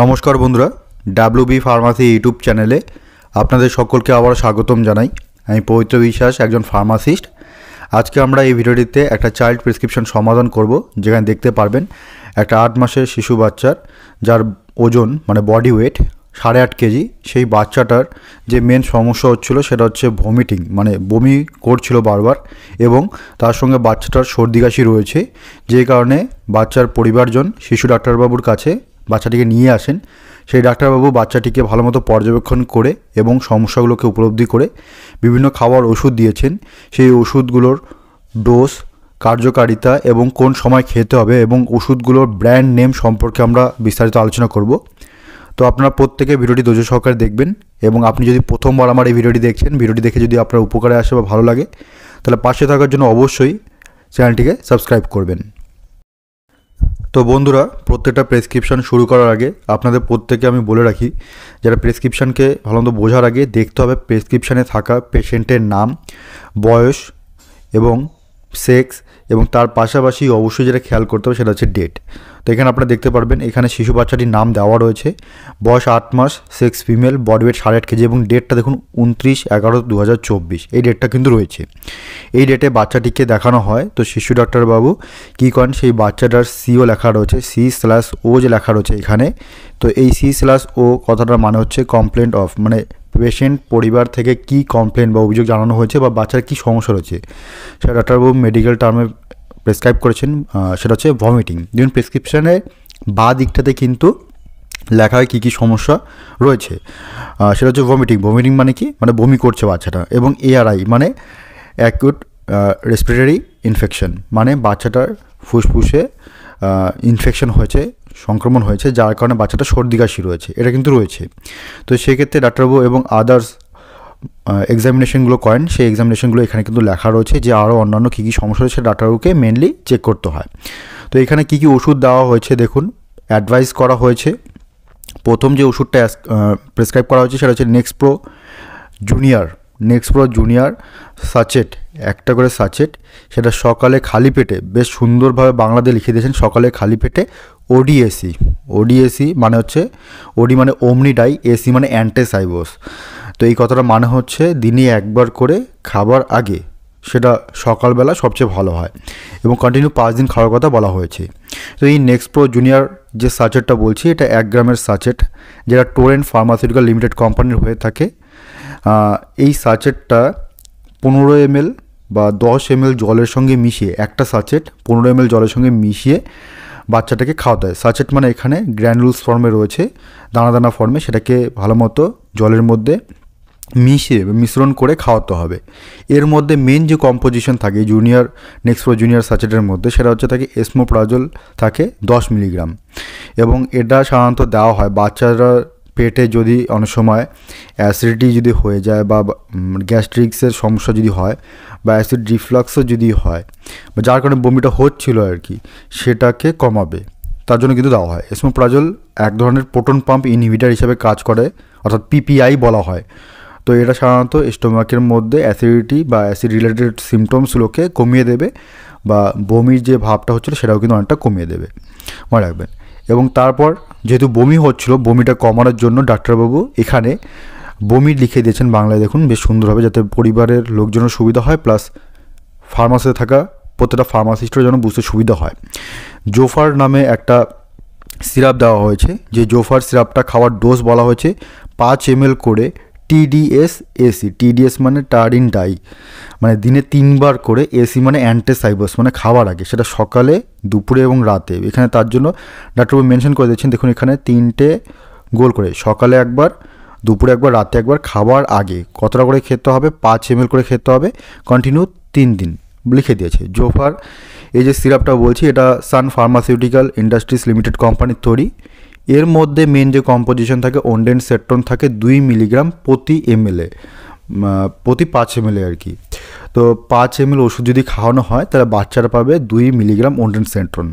নমস্কার বন্ধুরা, WB pharmacy YouTube চ্যানেলে আপনাদের সকলকে আবার স্বাগতম জানাই। আমি পবিত্র বিশ্বাস, একজন ফার্মাসিস্ট। আজকে আমরা এই ভিডিওটিতে একটা চাইল্ড প্রেসক্রিপশন সমাধান করব, যেখানে দেখতে পারবেন একটা 8 মাসের শিশু বাচ্চার যার ওজন মানে বডি ওয়েট 8.5 কেজি, সেই বাচ্চাটার যে মেন সমস্যা হচ্ছিল সেটা হচ্ছে ভমিটিং, মানে বমি করছিল বারবার, এবং তার সঙ্গে বাচ্চাটার সর্দি কাশি রয়েছে, যে কারণে বাচ্চার পরিবারজন শিশু ডাক্তারবাবুর কাছে বাচ্চাটিকে নিয়ে আসেন। সেই ডাক্তারবাবু বাচ্চাটিকে ভালোমতো পর্যবেক্ষণ করে এবং সমস্যাগুলোকে উপলব্ধি করে বিভিন্ন খাবার ওষুধ দিয়েছেন। সেই ওষুধগুলোর ডোজ, কার্যকারিতা এবং কোন সময় খেতে হবে এবং ওষুধগুলোর ব্র্যান্ড নেম সম্পর্কে আমরা বিস্তারিত আলোচনা করব। তো আপনারা প্রত্যেকে ভিডিওটি ধৈর্য সহকারে দেখবেন, এবং আপনি যদি প্রথমবার আমার এই ভিডিওটি দেখছেন, ভিডিওটি দেখে যদি আপনার উপকারে আসে বা ভালো লাগে, তাহলে পাশে থাকার জন্য অবশ্যই চ্যানেলটিকে সাবস্ক্রাইব করবেন। তো বন্ধুরা, প্রত্যেকটা প্রেসক্রিপশন শুরু করার আগে আপনাদের প্রত্যেকে আমি বলে রাখি, যারা প্রেসক্রিপশানকে ভালোমতো বোঝার আগে দেখতে হবে প্রেসক্রিপশানে থাকা পেশেন্টের নাম, বয়স এবং সেক্স, এবং তার পাশাপাশি অবশ্যই যেটা খেয়াল করতে হবে সেটা হচ্ছে ডেট। তো এখানে আপনারা দেখতে পারবেন এখানে শিশু বাচ্চাটির নাম দেওয়া রয়েছে, বয়স 8 মাস, sex female, body weight 8.5 kg, এবং ডেটটা দেখুন 29/11/2024, এই ডেটটা কিন্তু রয়েছে। এই ডেটে বাচ্চাটিকে দেখানো হয়। তো শিশু ডাক্তারবাবু কী করেন, সেই বাচ্চাটার সিও লেখা রয়েছে, C/O যে লেখা রয়েছে এখানে, তো এই C/O কথাটার মানে হচ্ছে কমপ্লেন্ট অফ, মানে পেশেন্ট পরিবার থেকে কি কমপ্লেন বা অভিযোগ জানানো হয়েছে বা বাচ্চার কী সমস্যা রয়েছে সেটা ডাক্তারবাবু মেডিকেল টার্মে প্রেসক্রাইব করেছেন। সেটা হচ্ছে ভমিটিং। যেমন প্রেসক্রিপশানে বা দিকটাতে কিন্তু লেখা হয় কী কী সমস্যা রয়েছে। সেটা হচ্ছে ভমিটিং মানে কি, মানে বমি করছে বাচ্চাটা, এবং ARI মানে অ্যাকিউট রেসপিরেটরি ইনফেকশন, মানে বাচ্চাটার ফুসফুসে ইনফেকশন হয়েছে, সংক্রমণ হয়েছে, যার কারণে বাচ্চাটা সর্দি কাশি রয়েছে, এটা কিন্তু রয়েছে। তো সেক্ষেত্রে ডাক্তারবাবু এবং আদার্স এক্সামিনেশনগুলো করেন, সেই এক্সামিনেশনগুলো এখানে কিন্তু লেখা রয়েছে যে আরও অন্যান্য কী কী সমস্যা রয়েছে ডাক্তারবাবুকে মেনলি চেক করতে হয়। তো এখানে কী কী ওষুধ দেওয়া হয়েছে দেখুন, অ্যাডভাইস করা হয়েছে। প্রথম যে ওষুধটা প্রেসক্রাইব করা হয়েছে সেটা হচ্ছে নেক্সপ্রো জুনিয়র সাচেট, একটা করে সাচেট, সেটা সকালে খালি পেটে, বেশ সুন্দরভাবে বাংলাতে লিখে দিয়েছেন, সকালে খালি পেটে ওডিএসি মানে হচ্ছে, ওডি মানে ওমনিডাই, এসি মানে অ্যান্টিসাইবোস। তো এই কথাটা মানে হচ্ছে দিনে একবার করে খাবার আগে, সেটা সকালবেলা সবচেয়ে ভালো হয়, এবং কন্টিনিউ 5 দিন খাওয়ার কথা বলা হয়েছে। তো এই নেক্সপ্রো জুনিয়র যে সাচেটটা বলছি, এটা 1 গ্রামের সাচেট, যেটা টোরেন্ট ফার্মাসিউটিক্যাল লিমিটেড কোম্পানির হয়ে থাকে। এই সাচেটটা 15 ml বা 10 ml জলের সঙ্গে মিশিয়ে, একটা সাচেট 15 ml জলের সঙ্গে মিশিয়ে বাচ্চাটাকে খাওয়াতে হয়। সাচেট মানে এখানে গ্র্যানুলস ফর্মে রয়েছে, দানা দানা ফর্মে, সেটাকে ভালো মতো জলের মধ্যে মিশ্রণ করে খাওয়াতে হবে। এর মধ্যে মেন যে কম্পোজিশন থাকে নেক্সপ্রো জুনিয়র সাচেটের মধ্যে, সেটা হচ্ছে থাকে এসমোপ্রাজোল থাকে 10 মিলিগ্রাম, এবং এটা সাধারণত দেওয়া হয় বাচ্চারা পেটে যদি অনেক সময় অ্যাসিডিটি যদি হয়ে যায় বা গ্যাস্ট্রিক্সের সমস্যা যদি হয় বা অ্যাসিড রিফ্লাক্সও যদি হয়, বা যার কারণে বমিটা হচ্ছিল আর কি, সেটাকে কমাবে, তার জন্য কিন্তু দেওয়া হয়। এসমোপ্রাজোল এক ধরনের প্রোটন পাম্প ইনহিবিটার হিসেবে কাজ করে, অর্থাৎ PPI বলা হয়। তো এটা সাধারণত স্টোমাকের মধ্যে অ্যাসিডিটি বা অ্যাসিড রিলেটেড সিমটমসগুলোকে কমিয়ে দেবে, বা বমির যে ভাবটা হচ্ছিলো সেটাও কিন্তু অনেকটা কমিয়ে দেবে, মনে রাখবেন। এবং তারপর যেহেতু বমি হচ্ছিল, বমিটা কমানোর জন্য ডাক্তারবাবু এখানে বমি লিখে দিয়েছেন বাংলায়, দেখুন বেশ সুন্দরভাবে, যাতে পরিবারের লোকজনের সুবিধা হয়, প্লাস ফার্মাসিতে থাকা প্রত্যেকটা ফার্মাসিস্টের জন্য বুঝতে সুবিধা হয়। জোফার নামে একটা সিরাপ দেওয়া হয়েছে, যে জোফার সিরাপটা খাওয়ার ডোজ বলা হয়েছে 5 ml করে TDS মানে টার্ডিন ডাই, মানে দিনে 3 বার করে, এসি মানে অ্যান্টিসাইবোস মানে খাওয়ার আগে, সেটা সকালে, দুপুরে এবং রাতে। এখানে তার জন্য ডাক্তারবাবু মেনশন করে দিচ্ছেন, দেখুন এখানে 3টে গোল করে, সকালে একবার, দুপুরে একবার, রাতে একবার, খাবার আগে কতটা করে খেতে হবে, 5 ml করে খেতে হবে, কন্টিনিউ 3 দিন লিখে দিয়েছে। জোফার এই যে সিরাপটা বলছি, এটা সান ফার্মাসিউটিক্যাল ইন্ডাস্ট্রিজ লিমিটেড কোম্পানির তৈরি। এর মধ্যে মেন যে কম্পোজিশন থাকে, ওন্ডেনসেট্রন থাকে 2 মিলিগ্রাম প্রতি 5 ml আর কি। তো 5 ml ওষুধ যদি খাওয়ানো হয় তাহলে বাচ্চারা পাবে 2 মিলিগ্রাম ওন্ডেনসেট্রন,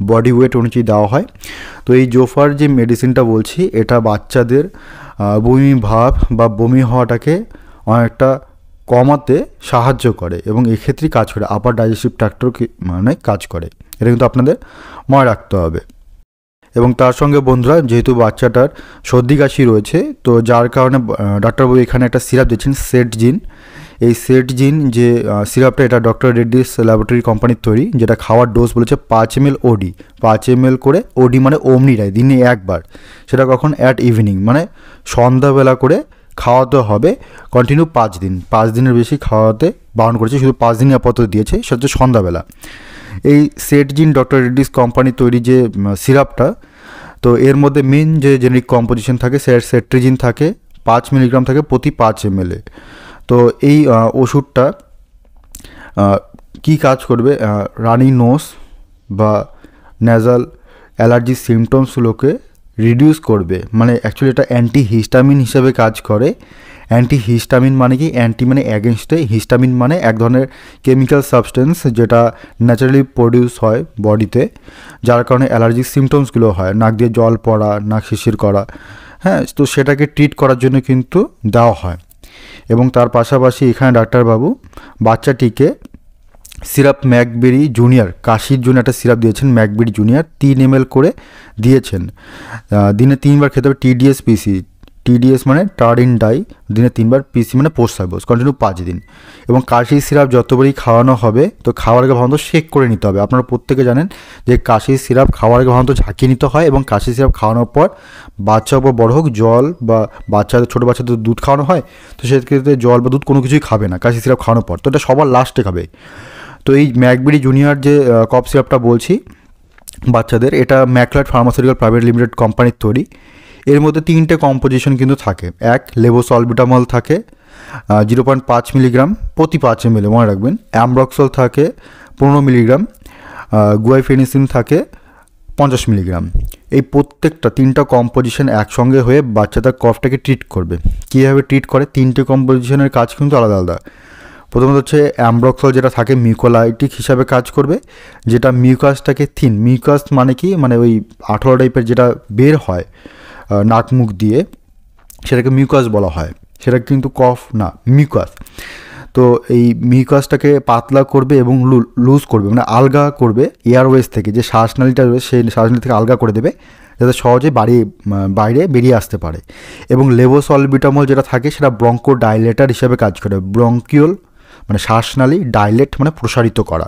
বডি ওয়েট অনুযায়ী দেওয়া হয়। তো এই জোফার যে মেডিসিনটা বলছি, এটা বাচ্চাদের বমি ভাব বা বমি হওয়াটাকে অনেকটা কমাতে সাহায্য করে, এবং এক্ষেত্রেই কাজ করে, আপার ডাইজেস্টিভ ট্র্যাক্টর মানে কাজ করে, এটা কিন্তু আপনাদের মনে রাখতে হবে। এবং তার সঙ্গে বন্ধুরা যেহেতু বাচ্চাটার সর্দি কাশি রয়েছে, তো যার কারণে ডাক্তারবাবু এখানে একটা সিরাপ দিচ্ছেন সেট জিন। এই সেট জিন যে সিরাপটা, এটা ডক্টর রেড্ডিস ল্যাবরেটরি কোম্পানির তৈরি, যেটা খাওয়ার ডোজ বলেছে 5 ml ওডি। 5 ml করে ওডি মানে অমনিটাই দিনে একবার, সেটা কখন অ্যাট ইভিনিং মানে সন্ধ্যাবেলা করে খাওয়াতে হবে কন্টিনিউ 5 দিন। 5 দিনের বেশি খাওয়াতে বারণ করেছে, শুধু 5 দিনই আপাতত দিয়েছে, সেটা হচ্ছে সন্ধ্যাবেলা। এই সেট জিন ডক্টর রেড্ডিস কোম্পানির তৈরি যে সিরাপটা, তো এর মধ্যে মেন যে জেনেরিক কম্পোজিশন থাকে সেট্রিজিন থাকে 5 মিলিগ্রাম থাকে প্রতি 5 ml। তো এই ওষুধটা কি কাজ করবে, রানি নোজ বা ন্যাজাল অ্যালার্জি সিমটমসগুলোকে রিডিউস করবে। মানে অ্যাকচুয়ালি এটা অ্যান্টিহিস্টামিন হিসেবে কাজ করে। অ্যান্টিহিস্টামিন মানে কি, অ্যান্টি মানে অ্যাগেনস্টে, হিস্টামিন মানে এক ধরনের কেমিক্যাল সাবস্টেন্স যেটা ন্যাচারালি প্রডিউস হয় বডিতে, যার কারণে অ্যালার্জিক সিমটমসগুলো হয়, নাক দিয়ে জল পড়া, নাক শিরশির করা, হ্যাঁ, তো সেটাকে ট্রিট করার জন্য কিন্তু দেওয়া হয়। এবং তার পাশাপাশি এখানে ডাক্তারবাবু বাচ্চাটিকে সিরাপ ম্যাকবেরি জুনিয়র, কাশির জন্য একটা সিরাপ দিয়েছেন ম্যাকবেরি জুনিয়র, 3 ml করে দিয়েছেন। দিনে 3 বার খেতে হবে। টিডিএস পিসি, টিডিএস মানে টার্ডিন ডাই, দিনে 3 বার, পিসি মানে পোস্ট সাইবোস, কন্টিনিউ 5 দিন। এবং কাশির সিরাপ যতবারই খাওয়ানো হবে, তো খাওয়ার আগে ভালো শেক করে নিতে হবে। আপনারা প্রত্যেকে জানেন যে কাশির সিরাপ খাওয়ার আগে ভালো ঝাঁকিয়ে নিতে হয়, এবং কাশির সিরাপ খাওয়ানোর পর বাচ্চা বা বড় হোক জল বা বাচ্চাদের, ছোটো বাচ্চাদের দুধ খাওয়ানো হয়, তো সেক্ষেত্রে জল বা দুধ কোনো কিছুই খাবে না কাশির সিরাপ খাওয়ানোর পর, তো এটা সবার লাস্টে খাবে। তো এই ম্যাকবেরি জুনিয়র যে কফ সিরাপটা বলছি বাচ্চাদের, এটা ম্যাকলার্ড ফার্মাসিউটিক্যাল প্রাইভেট লিমিটেড কোম্পানির তৈরি। এর মধ্যে 3টে কম্পোজিশন কিন্তু থাকে। এক, লেভোসলবিটামল থাকে 0.5 মিলিগ্রাম প্রতি 5 ml, মনে রাখবেন। অ্যামব্রক্সল থাকে 15 মিলিগ্রাম, গুয়াইফেনিসিন থাকে 50 মিলিগ্রাম। এই প্রত্যেকটা 3টা কম্পোজিশন একসঙ্গে হয়ে বাচ্চাটার কফটাকে ট্রিট করবে। কীভাবে ট্রিট করে, 3টে কম্পোজিশনের কাজ কিন্তু আলাদা আলাদা। প্রথমত হচ্ছে অ্যামব্রক্সল, যেটা থাকে মিউকোলাইটিক হিসাবে কাজ করবে, যেটা মিউকাসটাকে থিন, মিউকাস মানে কি, মানে ওই আঠোয়া টাইপের যেটা বের হয় নাক মুখ দিয়ে, সেটাকে মিউকাস বলা হয়। সেটা কিন্তু কফ না, মিউকাস। তো এই মিউকাসটাকে পাতলা করবে এবং লুজ করবে, মানে আলগা করবে এয়ারওয়েজ থেকে, যে শ্বাসনালীটা রয়েছে সেই শ্বাসনালী থেকে আলগা করে দেবে, যাতে সহজে বাইরে বেরিয়ে আসতে পারে। এবং লেভোসলবিটামল যেটা থাকে, সেটা ব্রঙ্কো ডাইলেটার হিসাবে কাজ করে। ব্রঙ্কিওল মানে শ্বাসনালী, ডাইলেট মানে প্রসারিত করা,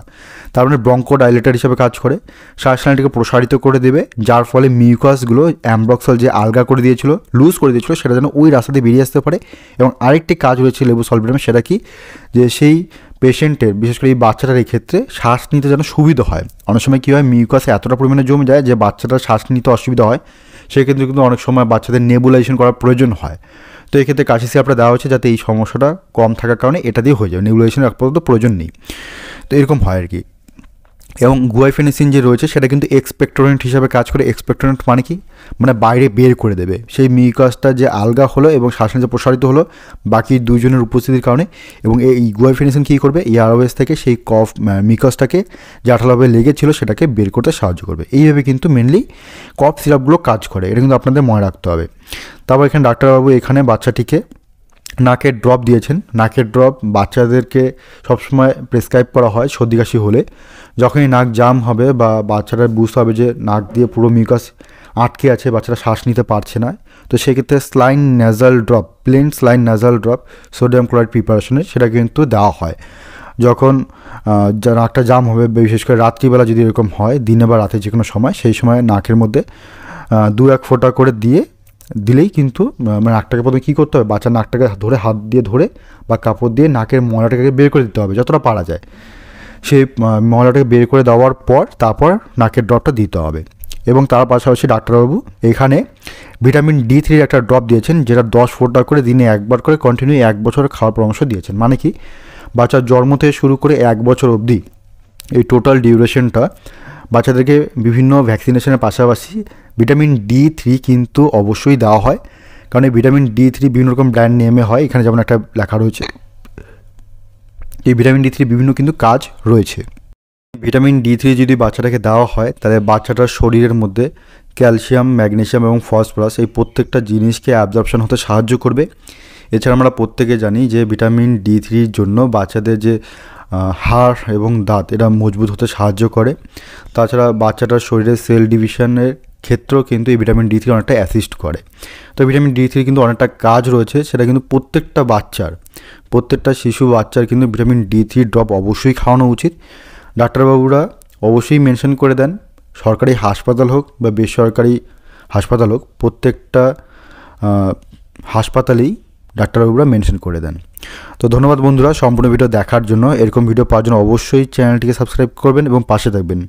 তার মানে ব্রঙ্কো ডাইলেটার হিসেবে কাজ করে, শ্বাসনালীটিকে প্রসারিত করে দেবে, যার ফলে মিউকাসগুলো অ্যামব্রক্সল যে আলগা করে দিয়েছিল, লুজ করে দিয়েছিল, সেটা যেন ওই রাস্তা দিয়ে বেরিয়ে আসতে পারে। এবং আরেকটি কাজ রয়েছে লেভোসলবিটামের, সেটা কি, যে সেই পেশেন্টের, বিশেষ করে এই বাচ্চাটার এই ক্ষেত্রে শ্বাস নিতে যেন সুবিধা হয়। অনেক সময় কী হয়, মিউকাসে এতটা পরিমাণে জমে যায় যে বাচ্চাটার শ্বাস নিতে অসুবিধা হয়, সেক্ষেত্রে কিন্তু অনেক সময় বাচ্চাদের নেবুলাইজেশন করার প্রয়োজন হয়। তো এক্ষেত্রে কাশি সিরাপটা দেওয়া হচ্ছে যাতে এই সমস্যাটা কম থাকার কারণে এটা দিয়ে হয়ে যাবে, নেবুলাইজেশনের আপাতত প্রয়োজন নেই। তো এরকম হয় আর কি। এবং গুয়াইফেনিসিন যে রয়েছে, সেটা কিন্তু এক্সপেক্টোরেন্ট হিসাবে কাজ করে। এক্সপেক্টোরেন্ট মানে কি, মানে বাইরে বের করে দেবে সেই মিউকাসটা যে আলগা হলো এবং শ্বাসনালী প্রসারিত হলো বাকি দুজনের উপস্থিতির কারণে। এবং এই গুয়াইফেনিসিন কী করবে, এয়ারওয়েজ থেকে সেই কফ মিউকাসটাকে যে আঠালোভাবে লেগেছিল সেটাকে বের করতে সাহায্য করবে। এইভাবে কিন্তু মেনলি কফ সিরাপগুলো কাজ করে, এটা কিন্তু আপনাদের মনে রাখতে হবে। তারপর এখানে ডাক্তারবাবু এখানে বাচ্চাটিকে নাকের ড্রপ দিয়েছেন। নাকের ড্রপ বাচ্চাদেরকে সবসময় প্রেসক্রাইব করা হয় সর্দি কাশি হলে। যখনই নাক জাম হবে বা বাচ্চাটার বুঝতে হবে যে নাক দিয়ে পুরো মিউকাস আটকে আছে, বাচ্চারা শ্বাস নিতে পারছে না, তো সেক্ষেত্রে saline nasal drop, plain saline nasal drop sodium chloride প্রিপারেশনে সেটা কিন্তু দেওয়া হয়। যখন নাকটা জাম হবে, বিশেষ করে রাত্রিবেলা যদি এরকম হয়, দিনে বা রাতে যে কোনো সময়, সেই সময় নাকের মধ্যে 2-1 ফোঁটা করে দিলেই কিন্তু, মানে নাকটাকে প্রথমে কী করতে হবে, বাচ্চার নাকটাকে ধরে হাত দিয়ে ধরে বা কাপড় দিয়ে নাকের ময়লাটাকে বের করে দিতে হবে যতটা পারা যায়। সেই ময়লাটাকে বের করে দেওয়ার পর তারপর নাকের ড্রপটা দিতে হবে। এবং তার পাশাপাশি ডাক্তারবাবু এখানে ভিটামিন D3 একটা ড্রপ দিয়েছেন, যেটা 10 ফোঁটা করে দিনে একবার করে কন্টিনিউ 1 বছর খাওয়ার পরামর্শ দিয়েছেন। মানে কি, বাচ্চার জন্ম থেকে শুরু করে 1 বছর অবধি এই টোটাল ডিউরেশনটা বাচ্চাদেরকে বিভিন্ন ভ্যাকসিনেশনের পাশাপাশি ভিটামিন D3 কিন্তু অবশ্যই দেওয়া হয়। কারণ এই ভিটামিন D3 বিভিন্ন রকম ব্র্যান্ড নেমে হয়, এখানে যেমন একটা লেখা রয়েছে। এই ভিটামিন D3 বিভিন্ন কিন্তু কাজ রয়েছে। ভিটামিন D3 যদি বাচ্চাটাকে দেওয়া হয়, তাহলে বাচ্চাটার শরীরের মধ্যে ক্যালসিয়াম, ম্যাগনেসিয়াম এবং ফসফরাস এই প্রত্যেকটা জিনিসকে অ্যাবজর্পশন হতে সাহায্য করবে। এছাড়া আমরা প্রত্যেকে জানি যে ভিটামিন D3-র জন্য বাচ্চাদের যে হাড় এবং দাঁত, এটা মজবুত হতে সাহায্য করে। তাছাড়া বাচ্চাটার শরীরে সেল ডিভিশনের ক্ষেত্রেও কিন্তু এই ভিটামিন ডি থ্রি অনেকটা অ্যাসিস্ট করে। তো ভিটামিন ডি থ্রি কিন্তু অনেকটা কাজ রয়েছে, সেটা কিন্তু প্রত্যেকটা শিশু বাচ্চার কিন্তু ভিটামিন ডি থ্রি ড্রপ অবশ্যই খাওয়ানো উচিত। ডাক্তারবাবুরা অবশ্যই মেনশন করে দেন, সরকারি হাসপাতাল হোক বা বেসরকারি হাসপাতাল হোক, প্রত্যেকটা হাসপাতালেই ডাক্তারবাবুরা মেনশন করে দেন। তো ধন্যবাদ বন্ধুরা সম্পূর্ণ ভিডিও দেখার জন্য। এরকম ভিডিও পাওয়ার জন্য অবশ্যই চ্যানেলটিকে সাবস্ক্রাইব করবেন এবং পাশে থাকবেন।